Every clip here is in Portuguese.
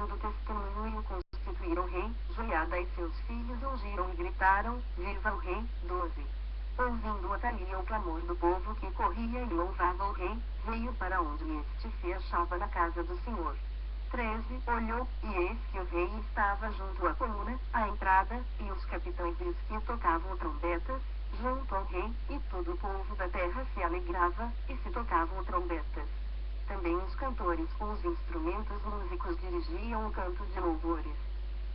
livro do testemunho e o constituíram rei. Joiada e seus filhos ungiram e gritaram: Viva o rei! 12. Ouvindo Atalia o clamor do povo que corria e louvava o rei, veio para onde este se achava na casa do Senhor. 13. Olhou, e eis que o rei estava junto à coluna, à entrada, e os capitães e os que tocavam trombetas, junto ao rei, e todo o povo da terra se alegrava, e se tocavam trombetas. Também os cantores com os instrumentos músicos dirigiam o canto de louvores.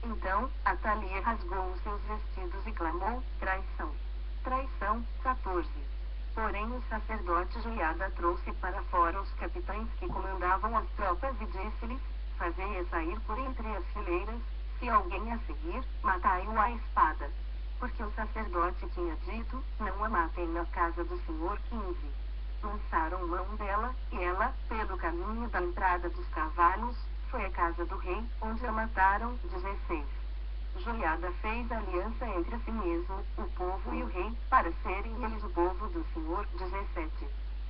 Então, Atalia rasgou os seus vestidos e clamou: traição! Traição! 14. Porém o sacerdote Joiada trouxe para fora os capitães que comandavam as tropas e disse-lhes: fazei-a sair por entre as fileiras, se alguém a seguir, matai-o à espada. Porque o sacerdote tinha dito: não a matem na casa do Senhor. 15. Lançaram mão dela, e ela, pelo caminho da entrada dos cavalos, foi à casa do rei, onde a mataram. 16. Joiada fez aliança entre a si mesmo, o povo e o rei, para serem eles o povo do Senhor. 17.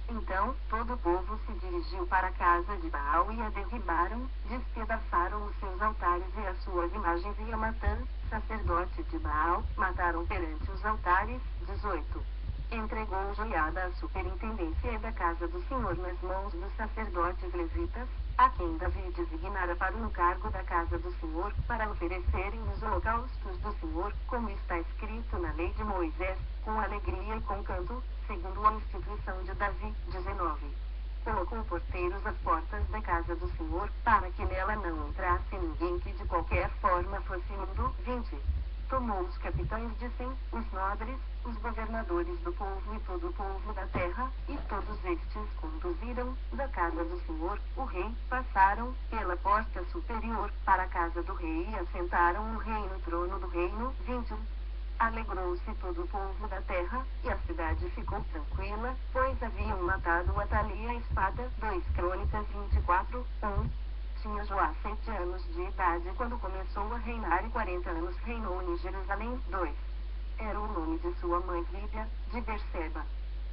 Então, todo o povo se dirigiu para a casa de Baal e a derribaram, despedaçaram os seus altares e as suas imagens, e a Matã, sacerdote de Baal, mataram perante os altares. 18. Entregou Joiada a superintendência da casa do Senhor nas mãos dos sacerdotes levitas, a quem Davi designara para o encargo da casa do Senhor, para oferecerem os holocaustos do Senhor, como está escrito na lei de Moisés, com alegria e com canto, segundo a instituição de Davi. 19. Colocou porteiros às portas da casa do Senhor, para que nela não entrasse ninguém que de qualquer forma fosse imundo. 20. Tomou os capitães de Sem, os nobres, os governadores do povo e todo o povo da terra, e todos estes conduziram, da casa do Senhor, o rei, passaram, pela porta superior, para a casa do rei e assentaram o rei no trono do reino. 21. Alegrou-se todo o povo da terra, e a cidade ficou tranquila, pois haviam matado Atalia à espada. 2 Crônicas 24, 1. Tinha Joás 7 anos de idade quando começou a reinar, e 40 anos reinou em Jerusalém. 2. Era o nome de sua mãe Lídia, de Berseba.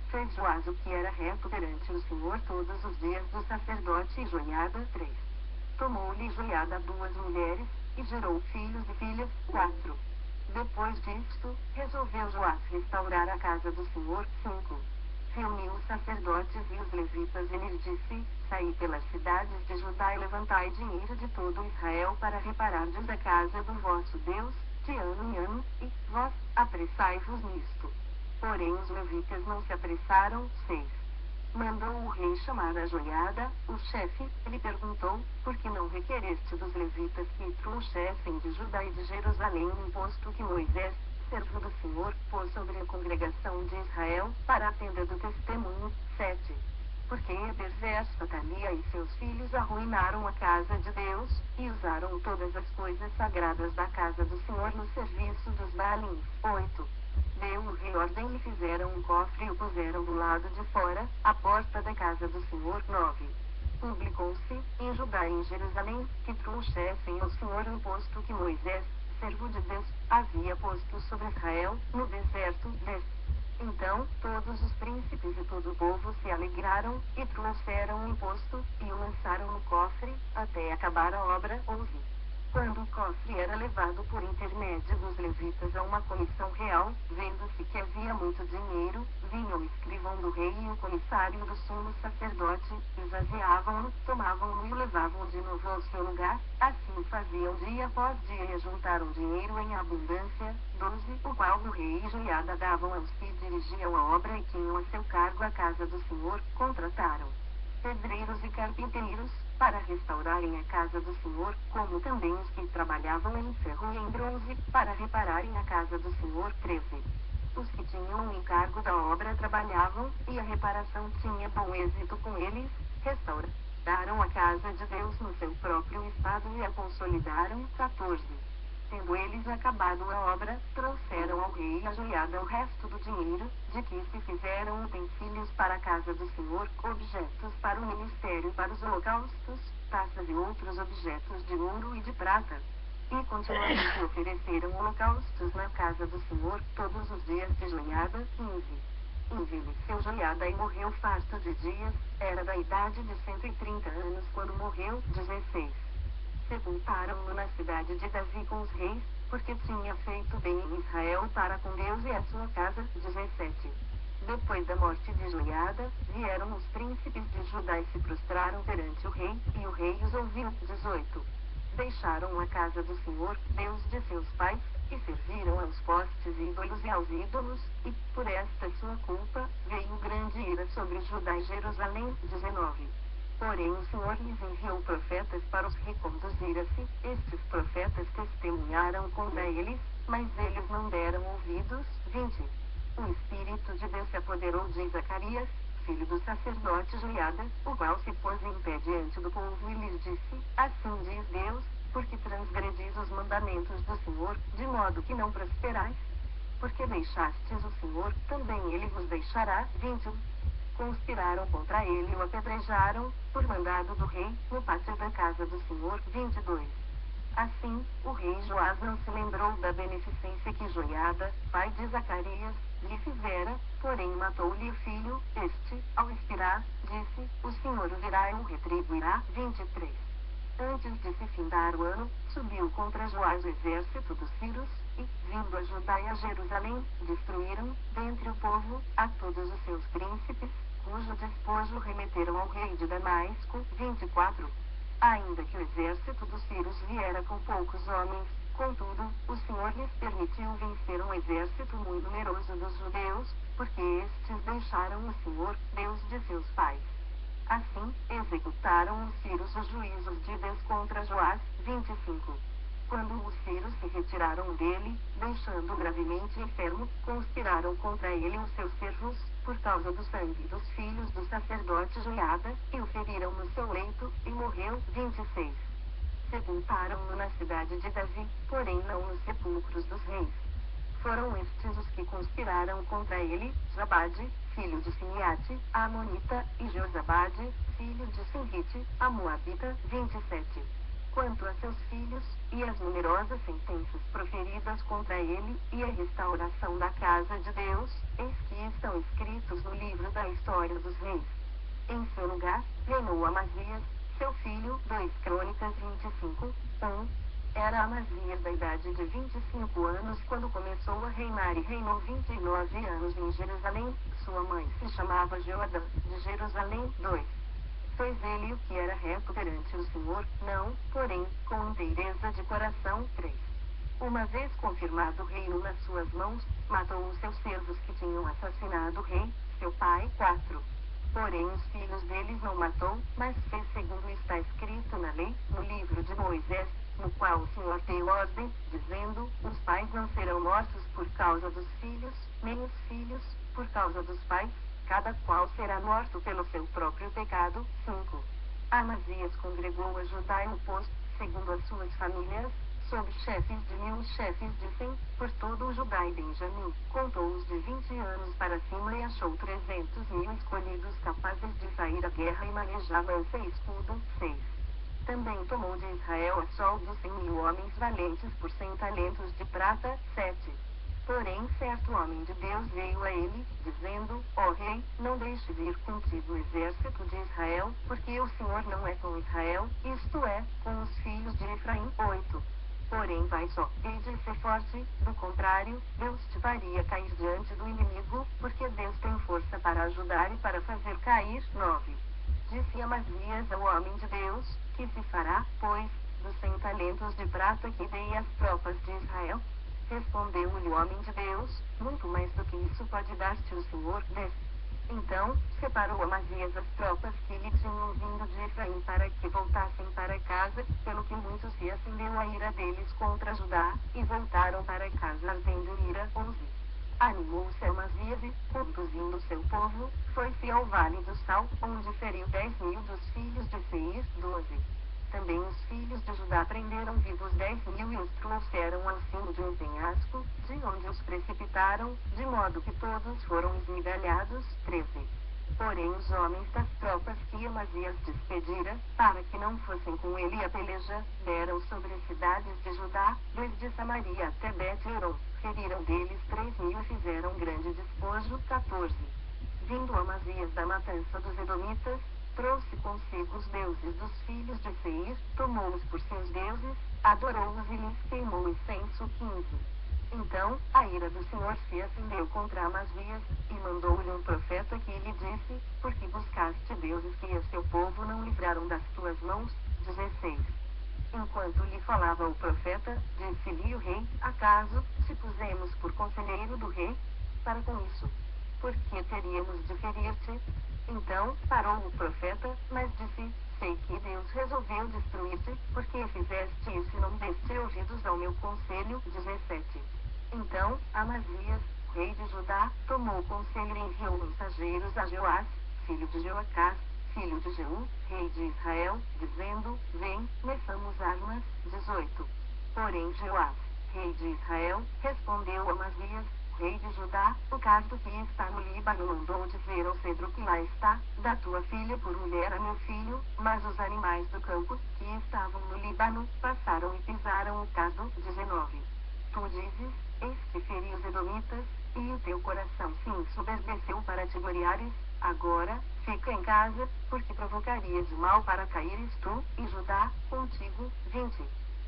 Fez Joás o que era reto perante o Senhor todos os dias do sacerdote Joiada. 3. Tomou-lhe Joiada 2 mulheres, e gerou filhos e filhas. 4. Depois disto, resolveu Joás restaurar a casa do Senhor. 5. Reuniu os sacerdotes e os levitas e lhes disse: saí pelas cidades de Judá e levantai dinheiro de todo Israel para reparardes a casa do vosso Deus, de ano em ano, e vós, apressai-vos nisto. Porém os levitas não se apressaram. 6. Mandou o rei chamar a Joiada, o chefe, e lhe perguntou: por que não requereste dos levitas que trouxessem de Judá e de Jerusalém o imposto que Moisés, servo do Senhor, pôs sobre a congregação de Israel, para a tenda do testemunho? 7. Porque Eber Atalia e seus filhos arruinaram a casa de Deus, e usaram todas as coisas sagradas da casa do Senhor no serviço dos Baalins. 8. Deu o rei ordem e fizeram um cofre e o puseram do lado de fora, à porta da casa do Senhor. 9. Publicou-se, em Judá e em Jerusalém, que trouxessem ao Senhor o imposto que Moisés, servo de Deus, havia posto sobre Israel, no deserto. 10. Então, todos os príncipes e todo o povo se alegraram, e trouxeram o imposto, e o lançaram no cofre, até acabar a obra. 11. Quando o cofre era levado por intermédio dos levitas a uma comissão real, vendo-se que havia muito dinheiro, vinha o escrivão do rei e o comissário do sumo sacerdote, esvaziavam-no, tomavam-no e o levavam de novo ao seu lugar. Assim faziam dia após dia e ajuntaram dinheiro em abundância. 12. O qual o rei e Joiada davam aos que dirigiam a obra e tinham a seu cargo a casa do Senhor. Contrataram pedreiros e carpinteiros, para restaurarem a casa do Senhor, como também os que trabalhavam em ferro e em bronze, para repararem a casa do Senhor. 13. Os que tinham o encargo da obra trabalhavam, e a reparação tinha bom êxito com eles, restauraram a casa de Deus no seu próprio estado e a consolidaram. 14. Tendo eles acabado a obra, trouxeram ao rei e a Joiada o resto do dinheiro, de que se fizeram utensílios para a casa do Senhor, objetos para o ministério e para os holocaustos, taças e outros objetos de ouro e de prata. E continuamente ofereceram holocaustos na casa do Senhor, todos os dias de Joiada. 15. Envelheceu Joiada e morreu farto de dias, era da idade de 130 anos quando morreu. 16. Sepultaram-no na cidade de Davi com os reis, porque tinha feito bem em Israel para com Deus e a sua casa. 17. Depois da morte de Joiada, vieram os príncipes de Judá e se prostraram perante o rei, e o rei os ouviu. 18. Deixaram a casa do Senhor, Deus de seus pais, e serviram aos postes ídolos e aos ídolos, e, por esta sua culpa, veio grande ira sobre Judá e Jerusalém. 19. Porém o Senhor lhes enviou profetas para os reconduzir a si. Estes profetas testemunharam contra eles, mas eles não deram ouvidos. 20. O Espírito de Deus se apoderou de Zacarias, filho do sacerdote Joiada, o qual se pôs em pé diante do povo e lhes disse: Assim diz Deus, porque transgredis os mandamentos do Senhor, de modo que não prosperais? Porque deixastes o Senhor, também ele vos deixará. 21. Conspiraram contra ele e o apedrejaram, por mandado do rei, no pátio da casa do Senhor. 22. Assim, o rei Joás não se lembrou da beneficência que Joiada, pai de Zacarias, lhe fizera, porém matou-lhe o filho. Este, ao expirar, disse: O Senhor o virá e o retribuirá. 23. Antes de se findar o ano, subiu contra Joás o exército dos sírios, e, vindo a Judá e a Jerusalém, destruíram, dentre o povo, a todos os seus príncipes, cujo despojo remeteram ao rei de Damasco. 24. Ainda que o exército dos sírios viera com poucos homens, contudo, o Senhor lhes permitiu vencer um exército muito numeroso dos judeus, porque estes deixaram o Senhor, Deus de seus pais. Assim, executaram os sírios os juízos de Deus contra Joás. 25. Quando os sírios se retiraram dele, deixando-o gravemente enfermo, conspiraram contra ele os seus servos, por causa do sangue dos filhos do sacerdote Joiada, e o feriram no seu leito, e morreu. 26. Sepultaram-no na cidade de Davi, porém não nos sepulcros dos reis. Foram estes os que conspiraram contra ele: Zabade, filho de Simeate, a Amonita, e Josabade, filho de Sinrite, a Moabita. 27. Quanto a seus filhos, e as numerosas sentenças proferidas contra ele, e a restauração da casa de Deus, eis que estão escritos no livro da história dos reis. Em seu lugar, reinou Amazias, seu filho. 2 Crônicas 25, 1. Era Amazias da idade de 25 anos quando começou a reinar e reinou 29 anos em Jerusalém. Sua mãe se chamava Joadã, de Jerusalém. 2. Fez ele o que era reto perante o Senhor, não, porém, com inteireza de coração. 3. Uma vez confirmado o reino nas suas mãos, matou os seus servos que tinham assassinado o rei, seu pai. 4. Porém os filhos deles não matou, mas fez segundo está escrito na lei, no livro de Moisés, no qual o Senhor deu ordem, dizendo: Os pais não serão mortos por causa dos filhos, nem os filhos, por causa dos pais, cada qual será morto pelo seu próprio pecado. 5. Amazias congregou a Judá e o pôs, segundo as suas famílias, sob chefes de 1000 chefes de 100, por todo o Judá e Benjamim, contou-os de 20 anos para cima e achou 300.000 escolhidos capazes de sair à guerra e manejar lança e escudo. 6. Também tomou de Israel a soldo 100.000 homens valentes por 100 talentos de prata. 7. Porém certo homem de Deus veio a ele, dizendo: Ó rei, não deixes ir contigo o exército de Israel, porque o Senhor não é com Israel, isto é, com os filhos de Efraim. 8. Porém vai só, hei de ser forte, do contrário, Deus te faria cair diante do inimigo, porque Deus tem força para ajudar e para fazer cair. 9. Disse Amazias ao homem de Deus: Que se fará, pois, dos 100 talentos de prata que dei às tropas de Israel? Respondeu-lhe o homem de Deus: Muito mais do que isso pode dar-te o Senhor. 10. Então, separou Amazias as tropas que lhe tinham vindo de Efraim para que voltassem para casa, pelo que muito se acendeu a ira deles contra Judá, e voltaram para casa ardendo ira. 11. Animou-se Amazias e, conduzindo seu povo, foi-se ao vale do Sal, onde feriu 10.000 dos filhos de Seir. 12. Também os filhos de Judá prenderam vivos 10.000 e os trouxeram ao cimo de um penhasco, de onde os precipitaram, de modo que todos foram esmigalhados. 13. Porém os homens das tropas que Amazias despedira, para que não fossem com ele a peleja, deram sobre as cidades de Judá, desde Samaria até Bet-Horon, feriram deles 3.000 e fizeram grande despojo. 14. Vindo Amazias da matança dos Edomitas, trouxe consigo os deuses dos filhos de Seir, tomou-os por seus deuses, adorou-os e lhes queimou incenso. 15. Então, a ira do Senhor se acendeu contra Amazias, e mandou-lhe um profeta que lhe disse: porque buscaste deuses que a seu povo não livraram das tuas mãos. 16. Enquanto lhe falava o profeta, disse-lhe o rei: acaso, se pusemos por conselheiro do rei? Para com isso. Por que teríamos de ferir-te? Então, parou o profeta, mas disse: sei que Deus resolveu destruir-te, porque fizeste isso e não deste ouvidos ao meu conselho. 17. Então, Amazias, rei de Judá, tomou conselho e enviou mensageiros a Joás, filho de Joacás, filho de Jeú, rei de Israel, dizendo: vem, meçamos armas. 18. Porém Joás, rei de Israel, respondeu a Amazias, rei de Judá: o caso que está no Líbano mandou dizer ao cedro que lá está: dá tua filha por mulher a meu filho. Mas os animais do campo, que estavam no Líbano, passaram e pisaram o cado. 19. Tu dizes: eis que feri os edomitas, e o teu coração se ensoberbeceu para te gloriares. Agora, fica em casa, porque provocarias o mal para caíres tu, e Judá, contigo. 20.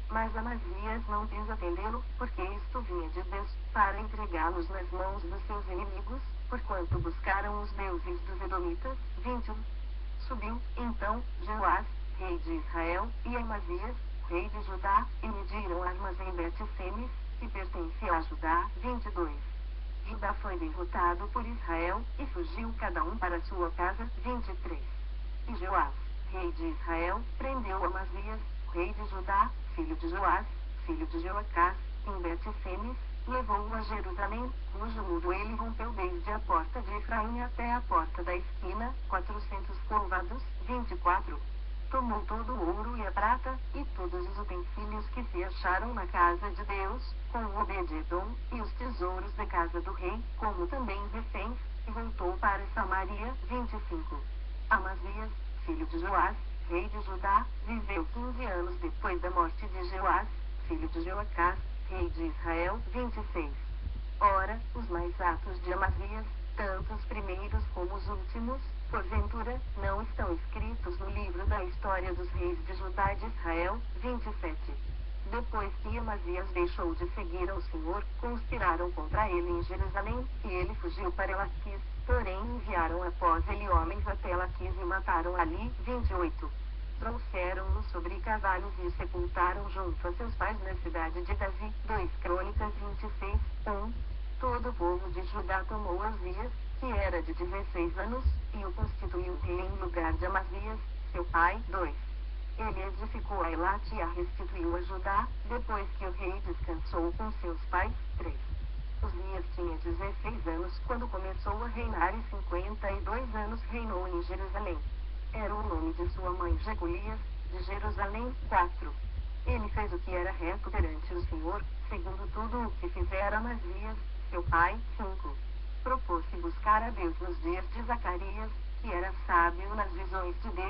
Mas Amazias não quis atendê-lo, porque isto vinha de Deus, para entregá-los nas mãos dos seus inimigos, porquanto buscaram os deuses dos edomitas. 21. Subiu, então, Joás, rei de Israel, e Amazias, rei de Judá, e mediram armas em Bet-Semes, que pertence a Judá. 22. Judá foi derrotado por Israel, e fugiu cada um para sua casa. 23. E Joás, rei de Israel, prendeu Amazias, rei de Judá, filho de Joás, filho de Joacás, em Bet-Semes, levou-o a Jerusalém, cujo muro ele rompeu desde a porta de Efraim até a porta da esquina, 400 côvados. 24. Tomou todo o ouro e a prata, e todos os utensílios que se acharam na casa de Deus, com Obed-edom, e os tesouros da casa do rei, como também reféns, e voltou para Samaria. 25. Amazias, filho de Joás, rei de Judá, viveu 15 anos depois da morte de Joás, filho de Joacás, rei de Israel. 26. Ora, os mais atos de Amazias, tanto os primeiros como os últimos, porventura, não estão escritos no livro da história dos reis de Judá e de Israel. 27. Depois que Amazias deixou de seguir ao Senhor, conspiraram contra ele em Jerusalém, e ele fugiu para Laquis, porém enviaram após ele homens até Laquis e mataram ali. 28. Trouxeram-no sobre cavalos e o sepultaram junto a seus pais na cidade de Davi. 2 Crônicas 26, 1. Todo o povo de Judá tomou Uzias, que era de 16 anos, e o constituiu rei em lugar de Amazias, seu pai. 2. Ele edificou a Eilat e a restituiu a Judá, depois que o rei descansou com seus pais. 3. Uzias tinha 16 anos quando começou a reinar e 52 anos reinou em Jerusalém. Era o nome de sua mãe Jecolias, de Jerusalém. 4. Ele fez o que era reto perante o Senhor, segundo tudo o que fizera Amazias, seu pai. 5. Propôs-se buscar a Deus nos dias de Zacarias, que era sábio nas visões de Deus.